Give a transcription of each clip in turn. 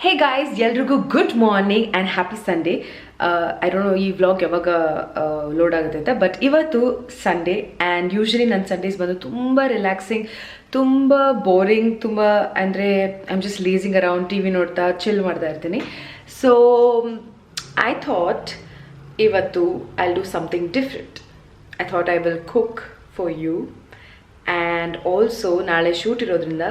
ಹೇ guys, ಎಲ್ರಿಗೂ good morning and happy Sunday. I don't know ಈ vlog ಯಾವಾಗ load ಆಗುತ್ತೆ ಅಂತ, ಬಟ್ ಇವತ್ತು ಸಂಡೇ ಆ್ಯಂಡ್ ಯೂಶ್ವಲಿ ನನ್ನ ಸಂಡೇಸ್ ಬಂದು ತುಂಬ ರಿಲ್ಯಾಕ್ಸಿಂಗ್, ತುಂಬ ಬೋರಿಂಗ್, ತುಂಬ ಅಂದರೆ I am just lazing around, T V ನೋಡ್ತಾ ಚಿಲ್ ಮಾಡ್ತಾ ಇರ್ತೀನಿ. ಸೊ ಐ ಥಾಟ್ ಇವತ್ತು I do something different. I thought I will cook for you and also ನಾಳೆ ಶೂಟ್ ಇರೋದ್ರಿಂದ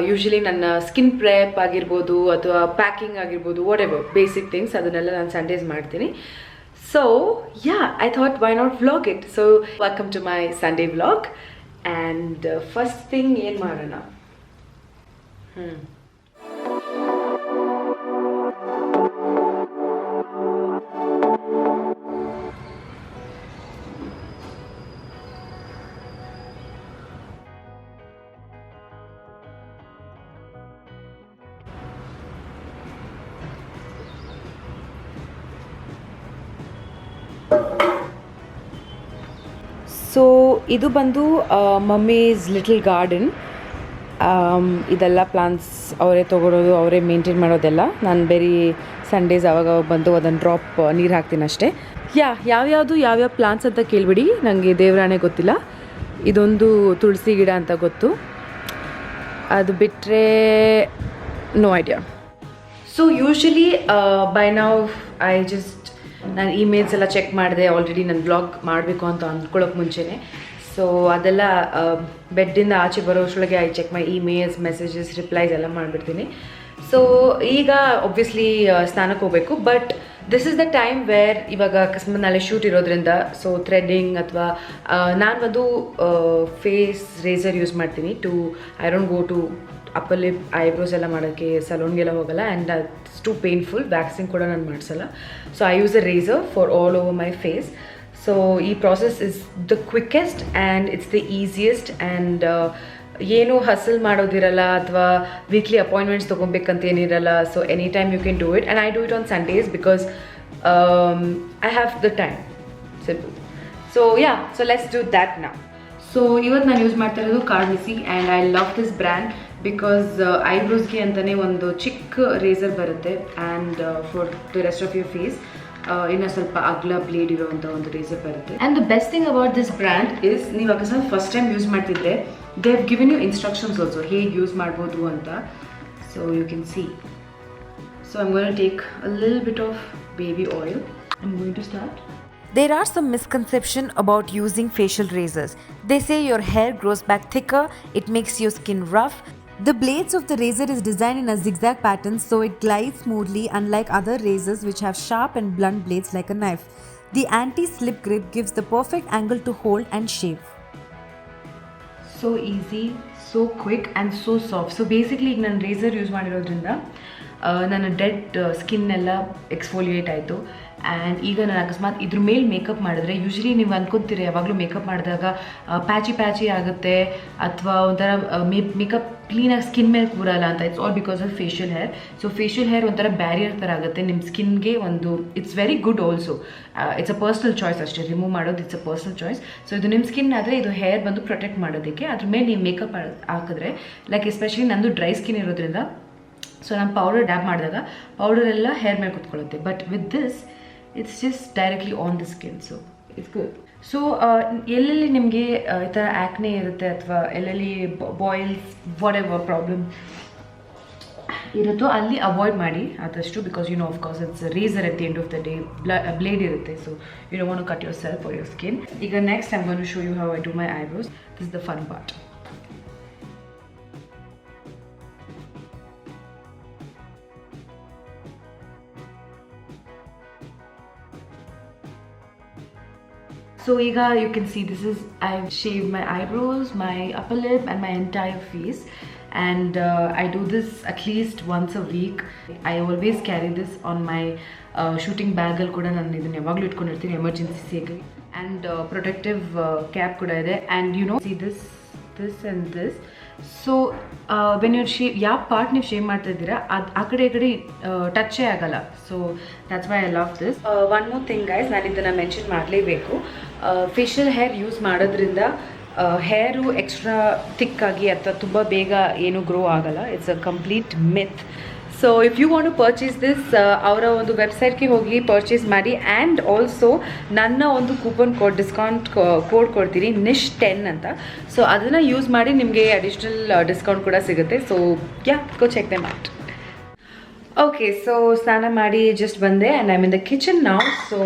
ಯೂಶ್ವಲಿ ನನ್ನ ಸ್ಕಿನ್ ಪ್ರೆಪ್ ಆಗಿರ್ಬೋದು ಅಥವಾ ಪ್ಯಾಕಿಂಗ್ ಆಗಿರ್ಬೋದು, ವಾಟ್ ಎವರ್ ಬೇಸಿಕ್ ಥಿಂಗ್ಸ್ ಅದನ್ನೆಲ್ಲ ನಾನು ಸಂಡೇಸ್ ಮಾಡ್ತೀನಿ. So yeah, I thought why not vlog it. So welcome to my Sunday vlog. And first thing ಏನು ಮಾಡೋಣ, ಸೊ ಇದು ಬಂದು ಮಮ್ಮೀಸ್ ಲಿಟಲ್ ಗಾರ್ಡನ್. ಇದೆಲ್ಲ ಪ್ಲಾಂಟ್ಸ್ ಅವರೇ ತೊಗೊಳೋದು, ಅವರೇ ಮೇಂಟೈನ್ ಮಾಡೋದೆಲ್ಲ. ನಾನು ಬೇರೆ ಸಂಡೇಸ್ ಆವಾಗ ಬಂದು ಅದನ್ನು ಡ್ರಾಪ್ ನೀರು ಹಾಕ್ತೀನಿ ಅಷ್ಟೇ. ಯಾವ್ಯಾವ ಪ್ಲಾಂಟ್ಸ್ ಅಂತ ಕೇಳಿಬಿಡಿ, ನನಗೆ ದೇವರಾಣೆ ಗೊತ್ತಿಲ್ಲ. ಇದೊಂದು ತುಳಸಿ ಗಿಡ ಅಂತ ಗೊತ್ತು, ಅದು ಬಿಟ್ಟರೆ no idea. So usually by now ನಾನು ಇಮೇಲ್ಸ್ ಎಲ್ಲ ಚೆಕ್ ಮಾಡಿದೆ ಆಲ್ರೆಡಿ, ನಾನು ಬ್ಲಾಗ್ ಮಾಡಬೇಕು ಅಂತ ಅಂದ್ಕೊಳ್ಳೋಕೆ ಮುಂಚೆನೇ. ಸೊ ಅದೆಲ್ಲ ಬೆಡ್ಡಿಂದ ಆಚೆ ಬರೋ ಅಷ್ಟರೊಳಗೆ I check my emails, messages, replies ಎಲ್ಲ ಮಾಡಿಬಿಡ್ತೀನಿ. ಸೊ ಈಗ ಒಬ್ವಿಯಸ್ಲಿ ಸ್ನಾನಕ್ಕೆ ಹೋಗಬೇಕು, but this is the time where ಇವಾಗ ಅಕಸ್ಮಾತ್ ನಾಳೆ ಶೂಟ್ ಇರೋದ್ರಿಂದ ಸೊ ಥ್ರೆಡ್ಡಿಂಗ್ ಅಥವಾ ನಾನು ಒಂದು ಫೇಸ್ ರೇಸರ್ ಯೂಸ್ ಮಾಡ್ತೀನಿ. I don't go to upper lip, eyebrows ಎಲ್ಲ ಮಾಡೋಕ್ಕೆ ಸಲೂನ್ಗೆಲ್ಲ ಹೋಗಲ್ಲ, and it's too painful. Waxing ಕೂಡ ನಾನು ಮಾಡಿಸಲ್ಲ. So I use a razor for all over my face. So ಈ process is the quickest and it's the easiest. And ಏನು hassle ಮಾಡೋದಿರಲ್ಲ ಅಥವಾ ವೀಕ್ಲಿ ಅಪಾಯಿಂಟ್ಮೆಂಟ್ಸ್ ತೊಗೊಬೇಕಂತ ಏನಿರಲ್ಲ. So any time you can do it, and I do it on Sundays because I have the time. Simple. So yeah, so let's do that now. So ಇವತ್ತು ನಾನು use ಮಾಡ್ತಾ ಇರೋದು ಕಾರ್ನಿಸಿ, and I love this brand because ಐಬ್ರೋಸ್ಗೆ ಅಂತಲೇ ಒಂದು ಚಿಕ್ಕ razor ಬರುತ್ತೆ, and for the rest of your face ಇನ್ನೂ ಸ್ವಲ್ಪ ಅಗ್ಲ ಬ್ಲೇಡ್ ಇರೋವಂಥ ಒಂದು ರೇಸರ್ ಬರುತ್ತೆ. And the best thing about this brand is, ನೀವು ಅಕಸ್ಮಾತ್ ಫಸ್ಟ್ ಟೈಮ್ ಯೂಸ್ ಮಾಡ್ತಿದ್ರೆ they have given you instructions also, ಹೇಗೆ ಯೂಸ್ ಮಾಡ್ಬೋದು ಅಂತ. So you can see. So I am going to take a little bit of baby oil. I am going to start. There are some misconceptions about using facial razors. They say your hair grows back thicker, it makes your skin rough. The blades of the razor is designed in a zigzag pattern so it glides smoothly, unlike other razors which have sharp and blunt blades like a knife. The anti-slip grip gives the perfect angle to hold and shave. So easy, so quick and so soft. So basically ಈಗ ನಾನು racer use ಮಾಡಿರೋದ್ರಿಂದ ನನ್ನ dead skin ಎಲ್ಲ exfoliate ಆಯಿತು. And ಈಗ ನಾನು ಅಕಸ್ಮಾತ್ ಇದ್ರ ಮೇಲೆ ಮೇಕಪ್ ಮಾಡಿದ್ರೆ, ಯೂಶ್ವಲಿ ನೀವು ಅಂದ್ಕೊತೀರಿ ಯಾವಾಗಲೂ ಮೇಕಪ್ ಮಾಡಿದಾಗ ಪ್ಯಾಚಿ ಆಗುತ್ತೆ ಅಥವಾ ಒಂಥರ ಮೇಕಪ್ ಕ್ಲೀನಾಗಿ ಸ್ಕಿನ್ ಮೇಲೆ ಕೂರಲ್ಲ ಅಂತ. It's all because of facial hair. So facial hair ಒಂಥರ ಬ್ಯಾರಿಯರ್ ಥರ ಆಗುತ್ತೆ ನಿಮ್ಮ ಸ್ಕಿನ್ಗೆ. ಒಂದು it's very good also. It's a personal choice ಅಷ್ಟೇ, ರಿಮೂವ್ ಮಾಡೋದು it's a personal choice. So ಇದು ನಿಮ್ಮ ಸ್ಕಿನ್ ಆದರೆ ಇದು ಹೇರ್ ಬಂದು ಪ್ರೊಟೆಕ್ಟ್ ಮಾಡೋದಕ್ಕೆ. ಅದ್ರ ಮೇಲೆ ನೀವು ಮೇಕಪ್ ಹಾಕಿದ್ರೆ, ಲೈಕ್ ಎಸ್ಪೆಷಲಿ ನಂದು ಡ್ರೈ ಸ್ಕಿನ್ ಇರೋದ್ರಿಂದ, ಸೊ ನಾನು ಪೌಡರ್ ಡ್ಯಾಪ್ ಮಾಡಿದಾಗ ಪೌಡರ್ ಎಲ್ಲ ಹೇರ್ ಮೇಲೆ ಕುತ್ಕೊಳ್ಳುತ್ತೆ. But with this it's just directly on the skin, so it's good. So ಎಲ್ಲೆಲ್ಲಿ ನಿಮಗೆ ಈ ಥರ ಆ್ಯಕ್ನೆ ಇರುತ್ತೆ ಅಥವಾ ಎಲ್ಲೆಲ್ಲಿ ಬಾಯ್ಲ್ಸ್ ವಾಟ್ ಎವರ್ ಪ್ರಾಬ್ಲಮ್ ಇರುತ್ತೋ ಅಲ್ಲಿ ಅವಾಯ್ಡ್ ಮಾಡಿ ಆದಷ್ಟು, because you know of course it's razor at the end of the day, blade ಇರುತ್ತೆ. So you don't want to cut yourself or your skin. ಈಗ next I am going to show you how I do my eyebrows. This is the fun part. So Iga, you can see this is, I've shaved my eyebrows, my upper lip and my entire face, and I do this at least once a week. I always carry this on my shooting bag al kuda nanu idನ್ನ ಯಾವಾಗಲೂ ಇಟ್ಕೊಂಡಿರ್ತೀನಿ ಎಮರ್ಜೆನ್ಸಿಗೆ. and protective cap kuda ide, and you know, see this and this. So when you shave, ಯಾವ part ನೀವು shave ಮಾಡ್ತಾ ಇದ್ದೀರಾ ಅದು ಆ ಕಡೆ ಈ ಕಡೆ ಟಚ್ಚೇ ಆಗಲ್ಲ. So that's why I love this. One more thing guys, ನಾನು ಇದನ್ನು ಮೆನ್ಷನ್ ಮಾಡಲೇಬೇಕು. ಫೇಶಿಯಲ್ ಹೇರ್ ಯೂಸ್ ಮಾಡೋದ್ರಿಂದ ಹೇರು ಎಕ್ಸ್ಟ್ರಾ ಥಿಕ್ಕಾಗಿ ಅಥವಾ ತುಂಬ ಬೇಗ ಏನು ಗ್ರೋ ಆಗಲ್ಲ. It's a complete myth. So if you want to purchase this ಅವರ ಒಂದು ವೆಬ್ಸೈಟ್ಗೆ ಹೋಗಿ ಪರ್ಚೇಸ್ ಮಾಡಿ. ಆ್ಯಂಡ್ ಆಲ್ಸೋ ನನ್ನ ಒಂದು ಕೂಪನ್ ಕೋಡ್ ಡಿಸ್ಕೌಂಟ್ ಕೋಡ್ ಕೊಡ್ತೀನಿ NISH10 ಅಂತ. ಸೊ ಅದನ್ನು ಯೂಸ್ ಮಾಡಿ ನಿಮಗೆ ಅಡಿಷ್ನಲ್ ಡಿಸ್ಕೌಂಟ್ ಕೂಡ ಸಿಗುತ್ತೆ. So yeah, go check them out. Okay, so ಸ್ನಾನ ಮಾಡಿ ಜಸ್ಟ್ ಬಂದೆ and I am in the kitchen now. So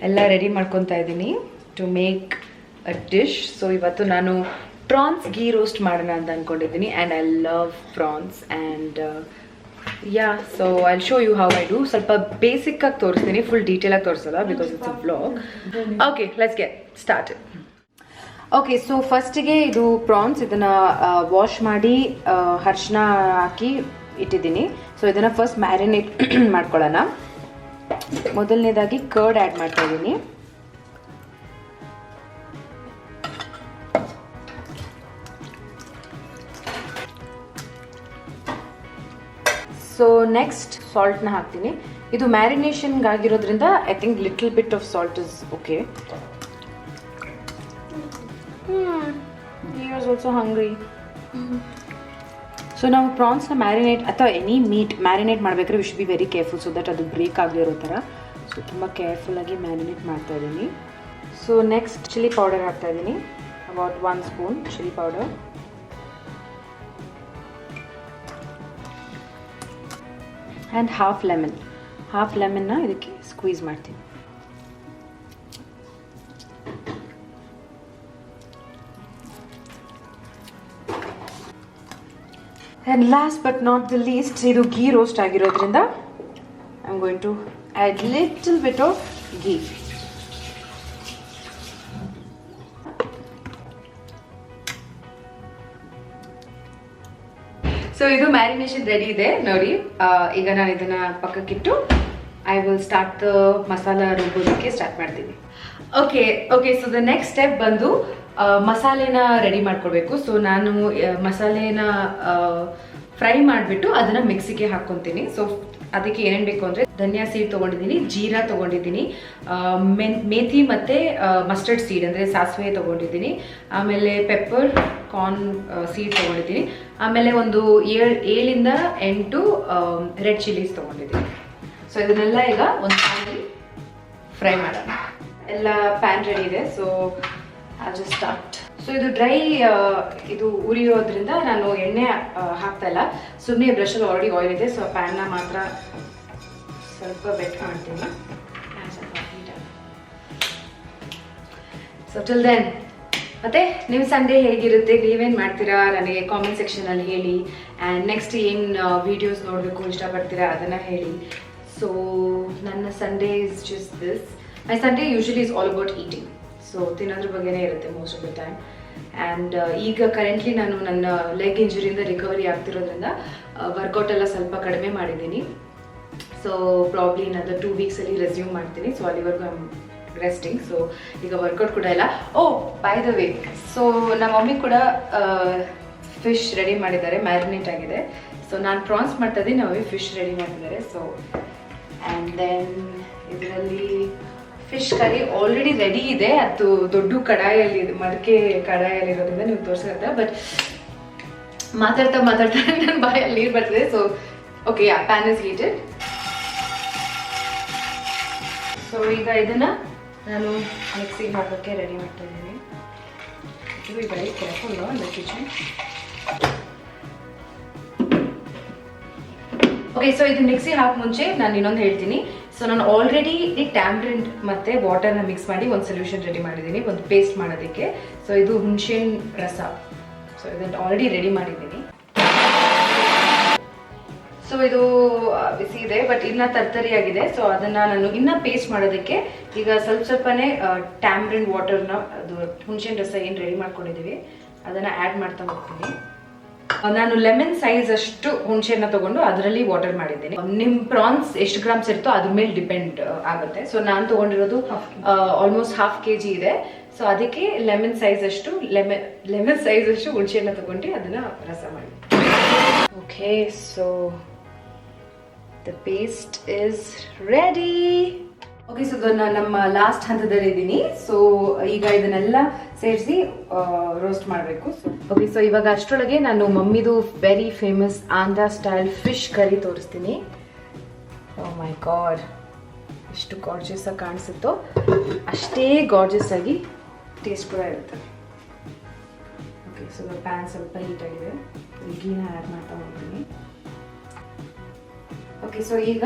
ಎಲ್ಲ ರೆಡಿ ಮಾಡ್ಕೊತಾ ಇದ್ದೀನಿ to make a dish. So ಇವತ್ತು ನಾನು ಪ್ರಾನ್ಸ್ ಗೀ ರೋಸ್ಟ್ ಮಾಡೋಣ ಅಂತ ಅಂದ್ಕೊಂಡಿದ್ದೀನಿ. And I love prawns and yeah, so I show you how I do. ಸ್ವಲ್ಪ ಬೇಸಿಕ್ಕಾಗಿ ತೋರಿಸ್ತೀನಿ, ಫುಲ್ ಡೀಟೇಲಾಗಿ ತೋರಿಸಲ್ಲ because it's a vlog. Okay, let's get start. Okay, so ಫಸ್ಟಿಗೆ ಇದು ಪ್ರಾನ್ಸ್, ಇದನ್ನು ವಾಶ್ ಮಾಡಿ ಅರಿಶಿನ ಹಾಕಿ ಇಟ್ಟಿದ್ದೀನಿ. ಸೊ ಇದನ್ನು ಫಸ್ಟ್ ಮ್ಯಾರಿನೇಟ್ ಮಾಡ್ಕೊಳ್ಳೋಣ. ಮೊದಲನೇದಾಗಿ ಕರ್ಡ್ ಆ್ಯಡ್ ಮಾಡ್ತಾ ಇದ್ದೀನಿ. ಸೊ ನೆಕ್ಸ್ಟ್ ಸಾಲ್ಟ್ನ ಹಾಕ್ತೀನಿ. ಇದು ಮ್ಯಾರಿನೇಷನ್ಗೆ ಆಗಿರೋದ್ರಿಂದ I think little bit of salt is okay. He was also hungry. So ನಾವು ಪ್ರಾನ್ಸ್ನ ಮ್ಯಾರಿನೇಟ್ ಅಥವಾ ಎನಿ ಮೀಟ್ ಮ್ಯಾರಿನೇಟ್ ಮಾಡಬೇಕಾದ್ರೆ we should be very careful so that ಅದು ಬ್ರೇಕ್ ಆಗದಿರೋ ಥರ. ಸೊ ತುಂಬ ಕೇರ್ಫುಲ್ಲಾಗಿ ಮ್ಯಾರಿನೇಟ್ ಮಾಡ್ತಾ ಇದ್ದೀನಿ. ಸೊ ನೆಕ್ಸ್ಟ್ ಚಿಲ್ಲಿ ಪೌಡರ್ ಹಾಕ್ತಾ ಇದ್ದೀನಿ, about 1 spoon chilli powder. And half ಲೆಮನ್ನ ಇದಕ್ಕೆ ಸ್ಕ್ವೀಸ್ ಮಾಡ್ತೀನಿ. And last but not the least, ಇದು ಗೀ ರೋಸ್ಟ್ ಆಗಿರೋದ್ರಿಂದ I am going to add little bit of ghee. So ಇದು ಮ್ಯಾರಿನೇಷನ್ ರೆಡಿ ಇದೆ ನೋಡಿ. ಈಗ ನಾನು ಇದನ್ನು ಪಕ್ಕಕ್ಕಿಟ್ಟು I will start the masala ರುಬ್ಬೋದಕ್ಕೆ ಸ್ಟಾರ್ಟ್ ಮಾಡ್ತೀನಿ. Okay, so the next step ಬಂದು ಮಸಾಲೆನ ರೆಡಿ ಮಾಡ್ಕೊಳ್ಬೇಕು. ಸೊ ನಾನು ಮಸಾಲೆನ ಫ್ರೈ ಮಾಡಿಬಿಟ್ಟು ಅದನ್ನು ಮಿಕ್ಸಿಗೆ ಹಾಕ್ಕೊತೀನಿ. ಸೊ ಅದಕ್ಕೆ ಏನೇನು ಬೇಕು ಅಂದರೆ ಧನಿಯಾ ಸೀಡ್ ತೊಗೊಂಡಿದ್ದೀನಿ, ಜೀರಾ ತೊಗೊಂಡಿದ್ದೀನಿ, ಮೇಥಿ ಮತ್ತು ಮಸ್ಟರ್ಡ್ ಸೀಡ್ ಅಂದರೆ ಸಾಸಿವೆ ತೊಗೊಂಡಿದ್ದೀನಿ, ಆಮೇಲೆ ಪೆಪ್ಪರ್, ಕಾರ್ನ್ ಸೀಡ್ ತೊಗೊಂಡಿದ್ದೀನಿ, ಆಮೇಲೆ ಒಂದು 7 to 8 ರೆಡ್ ಚಿಲ್ಲೀಸ್ ತೊಗೊಂಡಿದ್ದೀನಿ. ಸೊ ಇದನ್ನೆಲ್ಲ ಈಗ ಒಂದು ಪ್ಯಾನಲ್ಲಿ ಫ್ರೈ ಮಾಡೋಣ. ಎಲ್ಲ ಪ್ಯಾನ್ ರೆಡಿ ಇದೆ. So I just start. So ಇದು ಡ್ರೈ ಇದು ಉರಿಯೋದ್ರಿಂದ ನಾನು ಎಣ್ಣೆ ಹಾಕ್ತಾ ಇಲ್ಲ, ಸುಮ್ಮನೆ ಬ್ರಷಲ್ಲಿ ಆಲ್ರೆಡಿ ಆಯಿಲ್ ಇದೆ. ಸೊ ಪ್ಯಾನ್ನ ಮಾತ್ರ ಸ್ವಲ್ಪ ಬೆಟ್ ಮಾಡ್ತೀನಿ. ಸೊ ಟಿಲ್ ದೆನ್ ಮತ್ತೆ ನಿಮ್ಮ ಸಂಡೇ ಹೇಗಿರುತ್ತೆ, ನೀವೇನು ಮಾಡ್ತೀರಾ ನನಗೆ ಕಾಮೆಂಟ್ ಸೆಕ್ಷನಲ್ಲಿ ಹೇಳಿ. ಆ್ಯಂಡ್ ನೆಕ್ಸ್ಟ್ ಏನು ವೀಡಿಯೋಸ್ ನೋಡಬೇಕು ಇಷ್ಟಪಡ್ತೀರಾ ಅದನ್ನು ಹೇಳಿ. ಸೊ ನನ್ನ Sunday is just this. My Sunday usually is all about eating. So ತಿನ್ನೋದ್ರ ಬಗ್ಗೆನೇ ಇರುತ್ತೆ most of the time. And ಈಗ ಕರೆಂಟ್ಲಿ ನಾನು ನನ್ನ ಲೆಗ್ ಇಂಜುರಿಯಿಂದ ರಿಕವರಿ ಆಗ್ತಿರೋದ್ರಿಂದ ವರ್ಕೌಟ್ ಎಲ್ಲ ಸ್ವಲ್ಪ ಕಡಿಮೆ ಮಾಡಿದ್ದೀನಿ. ಸೊ ಪ್ರಾಬ್ಲಿ ಇನ್ನೊಂದು 2 ವೀಕ್ಸಲ್ಲಿ ರೆಸ್ಯೂಮ್ ಮಾಡ್ತೀನಿ. ಸೊ ಅಲ್ಲಿವರೆಗೂ ರೆಸ್ಟಿಂಗ್. ಸೊ ಈಗ ವರ್ಕೌಟ್ ಕೂಡ ಇಲ್ಲ. ಬೈ ದ ವೇ, ಸೊ ನಮ್ಮ ಮಮ್ಮಿ ಕೂಡ ಫಿಶ್ ರೆಡಿ ಮಾಡಿದ್ದಾರೆ, ಮ್ಯಾರಿನೇಟ್ ಆಗಿದೆ. ಸೊ ನಾನು ಪ್ರಾನ್ಸ್ ಮಾಡ್ತಾ ಇದ್ದೀನಿ, ನಮ್ಮ ಮಮ್ಮಿ ಫಿಶ್ ರೆಡಿ ಮಾಡಿದ್ದಾರೆ. ಸೊ ಆ್ಯಂಡ್ ದೆನ್ ಇದರಲ್ಲಿ ಫಿಶ್ ಕರಿ ಆಲ್ರೆಡಿ ರೆಡಿ ಇದೆ. ಅದು ದೊಡ್ಡ ಕಡಾಯಲ್ಲಿ, ಮಡಕೆ ಕಡಾಯಲ್ಲಿರೋದ್ರಿಂದ ನೀವು ತೋರಿಸಿರ್ತಾರೆ. ಬಟ್ ಮಾತಾಡ್ತಾ ನನ್ನ ಬಾಯಲ್ಲಿ ನೀರು ಬರ್ತದೆ. So okay, PAN is heated. So ಈಗ ಇದನ್ನು ನಾನು ಮಿಕ್ಸಿಗೆ ಹಾಕೋಕ್ಕೆ ರೆಡಿ ಮಾಡ್ತಾ ಇದ್ದೀನಿ. ಇದು very careful in the kitchen. Okay, so ಇದು ಮಿಕ್ಸಿ ಹಾಕಿ ಮುಂಚೆ ನಾನು ಇನ್ನೊಂದು ಹೇಳ್ತೀನಿ. ಸೊ ನಾನು ಆಲ್ರೆಡಿ ಟ್ಯಾಮ್ರಿನ್ ಮತ್ತು ವಾಟರ್ನ ಮಿಕ್ಸ್ ಮಾಡಿ ಒಂದು ಸೊಲ್ಯೂಷನ್ ರೆಡಿ ಮಾಡಿದ್ದೀನಿ, ಒಂದು ಪೇಸ್ಟ್ ಮಾಡೋದಕ್ಕೆ. ಸೊ ಇದು ಹುಣಸೆಹಣ್ಣು ರಸ. ಸೊ ಇದನ್ನು ಆಲ್ರೆಡಿ ರೆಡಿ ಮಾಡಿದ್ದೀನಿ. ಸೊ ಇದು ಬಿಸಿ ಇದೆ, ಬಟ್ ಇನ್ನೂ ತರ್ತರಿಯಾಗಿದೆ. ಸೊ ಅದನ್ನು ನಾನು ಇನ್ನೂ ಪೇಸ್ಟ್ ಮಾಡೋದಕ್ಕೆ ಈಗ ಸ್ವಲ್ಪನೇ ಟ್ಯಾಮ್ರಿನ್ ವಾಟರ್ನ, ಅದು ಹುಣಸೆಹಣ್ಣು ರಸ ಏನು ರೆಡಿ ಮಾಡ್ಕೊಂಡಿದ್ದೀವಿ ಅದನ್ನು ಆ್ಯಡ್ ಮಾಡ್ತಾ ಹೋಗ್ತೀನಿ. ನಾನು ಲೆಮನ್ ಸೈಜ್ ಅಷ್ಟು ಹುಣಸೆಹಣ್ಣ ತಗೊಂಡು ಅದರಲ್ಲಿ ವಾಟರ್ ಮಾಡಿದ್ದೀನಿ. ನಿಮ್ಮ ಪ್ರಾನ್ಸ್ ಎಷ್ಟು ಗ್ರಾಮ್ಸ್ ಇರುತ್ತೋ ಅದ್ರ ಮೇಲೆ ಡಿಪೆಂಡ್ ಆಗುತ್ತೆ. ಸೊ ನಾನು ತಗೊಂಡಿರೋದು ಆಲ್ಮೋಸ್ಟ್ 1/2 kg ಇದೆ. ಸೊ ಅದಕ್ಕೆ ಲೆಮನ್ ಸೈಜ್ ಅಷ್ಟು ಹುಣಸೆಹಣ್ಣ ತಗೊಂಡು ಅದನ್ನು ರಸ ಮಾಡಿ. Okay, so the paste is ready. Okay, so ನಮ್ಮ ಲಾಸ್ಟ್ ಹಂತದಲ್ಲಿ ಇದ್ದೀನಿ. ಸೊ ಈಗ ಇದನ್ನೆಲ್ಲ ಸೇರಿಸಿ ರೋಸ್ಟ್ ಮಾಡಬೇಕು. ಸೊ ಓಕೆ, ಸೊ ಇವಾಗ ಅಷ್ಟರೊಳಗೆ ನಾನು ಮಮ್ಮಿದು very famous Andhra style fish curry ತೋರಿಸ್ತೀನಿ. ಓ ಮೈ ಗಾಡ್, ಎಷ್ಟು ಗಾರ್ಜಿಯಸ್ ಆಗಿ ಕಾಣಿಸುತ್ತೋ ಅಷ್ಟೇ ಗಾರ್ಜಿಯಸ್ ಆಗಿ ಟೇಸ್ಟ್ ಕೂಡ ಇರುತ್ತೆ. ಓಕೆ, ಸೊ ಪ್ಯಾನ್ ಸ್ವಲ್ಪ ಹೀಟ್ ಆಗಿದೆ, ಗೀನ ಆ್ಯಡ್ ಮಾಡ್ತಾ ಹೋಗ್ತೀನಿ. ಓಕೆ, ಸೊ ಈಗ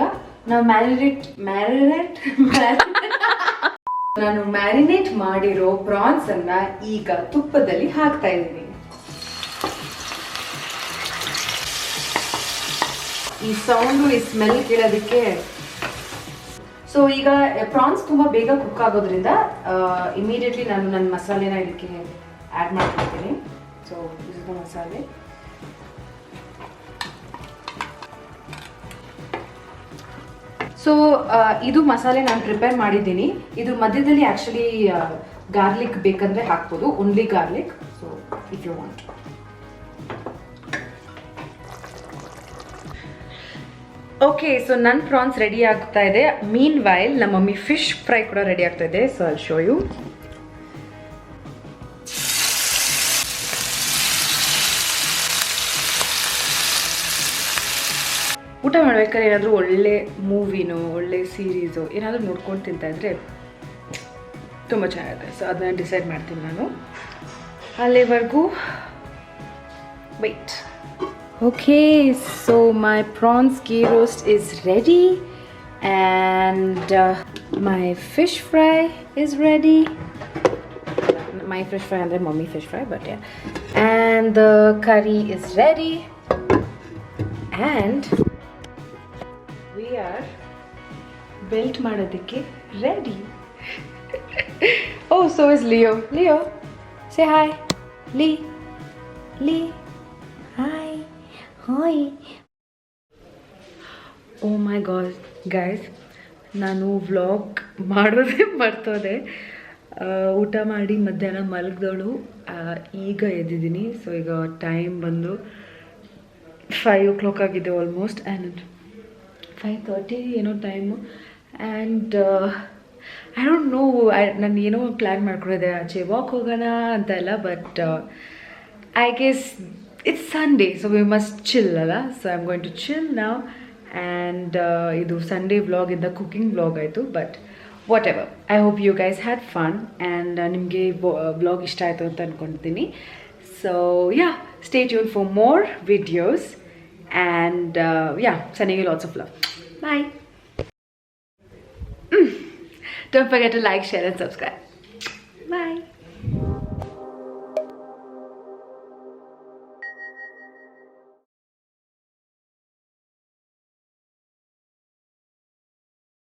ನಾವು ನಾನು ಮ್ಯಾರಿನೇಟ್ ಮಾಡಿರೋ ಪ್ರಾನ್ಸ್ ಅನ್ನ ಈಗ ತುಪ್ಪದಲ್ಲಿ ಹಾಕ್ತಾ ಇದ್ದೀನಿ. ಈ ಸೌಂಡು, ಈ ಸ್ಮೆಲ್ ಕೇಳೋದಕ್ಕೆ. ಸೊ ಈಗ ಪ್ರಾನ್ಸ್ ತುಂಬಾ ಬೇಗ ಕುಕ್ ಆಗೋದ್ರಿಂದ ಇಮಿಡಿಯೇಟ್ಲಿ ನಾನು ನನ್ನ ಮಸಾಲೆನ ಇದಕ್ಕೆ ಆ್ಯಡ್ ಮಾಡ್ಕೊಳ್ತೀನಿ. ಸೊ ದಿಸ್ ಇಸ್ ದ ಮಸಾಲೆ. ಸೊ ಇದು ಮಸಾಲೆ ನಾನು ಪ್ರಿಪೇರ್ ಮಾಡಿದ್ದೀನಿ. ಇದ್ರ ಮಧ್ಯದಲ್ಲಿ ಆ್ಯಕ್ಚುಲಿ ಗಾರ್ಲಿಕ್ ಬೇಕಂದ್ರೆ ಹಾಕ್ಬೋದು, only garlic. So if you want. Okay, so ನನ್ನ ಪ್ರಾನ್ಸ್ ರೆಡಿ ಆಗ್ತಾ ಇದೆ. ಮೀನ್ ವೈಲ್ ನಮ್ಮ ಮಮ್ಮಿ ಫಿಶ್ ಫ್ರೈ ಕೂಡ ರೆಡಿ ಆಗ್ತಾ ಇದೆ. So I'll show you. ಊಟ ಮಾಡ್ಬೇಕಾದ್ರೆ ಏನಾದರೂ ಒಳ್ಳೆ ಮೂವಿನೋ ಒಳ್ಳೆ ಸೀರೀಸು ಏನಾದರೂ ನೋಡ್ಕೊಂಡು ತಿಂತಾ ಇದ್ರೆ ತುಂಬ ಚೆನ್ನಾಗಿದೆ. ಸೊ ಅದನ್ನ ಡಿಸೈಡ್ ಮಾಡ್ತೀನಿ ನಾನು. ಅಲ್ಲಿವರೆಗೂ wait. Okay, so my prawns ghee roast is ready and my fish fry is ready. My fish fry ಅಂದರೆ mummy fish fry, but yeah. And the curry is ready and we are built ಮಾಡೋದಕ್ಕೆ ready. Oh, so is Leo. Leo, say hi. Lee. Hi. Hi. Oh my god, guys, ನಾನು vlog ಮಾಡೋದೇ ಮರ್ತೋದೆ. ಊಟ ಮಾಡಿ ಮಧ್ಯಾಹ್ನ ಮಲಗಿದವಳು, ಈಗ ಎದ್ದಿದ್ದೀನಿ. So ಈಗ time ಬಂದು 5 o'clock ಆಗಿದೆ ಆಲ್ಮೋಸ್ಟ್, ಆ್ಯಂಡ್ 5:30 ಏನೋ time. And I don't know, ನಾನು ಏನೋ ಪ್ಲ್ಯಾನ್ ಮಾಡ್ಕೊಂಡಿದ್ದೆ ಆಚೆ ವಾಕ್ ಹೋಗೋಣ ಅಂತ ಎಲ್ಲ, but I guess it's Sunday, so we must chill ಅಲ್ಲ. So I am going to chill now. And ಇದು ಸಂಡೇ ವ್ಲಾಗಿಂದ ಕುಕಿಂಗ್ ವ್ಲಾಗ್ ಆಯಿತು, but whatever. I hope you guys had fun and ನಿಮಗೆ ವ್ಲಾಗ್ ಇಷ್ಟ ಆಯಿತು ಅಂತ ಅಂದ್ಕೊಳ್ತೀನಿ. So yeah, stay tune for more videos and yeah, sending you lots of love. Bye. Don't forget to like, share and subscribe.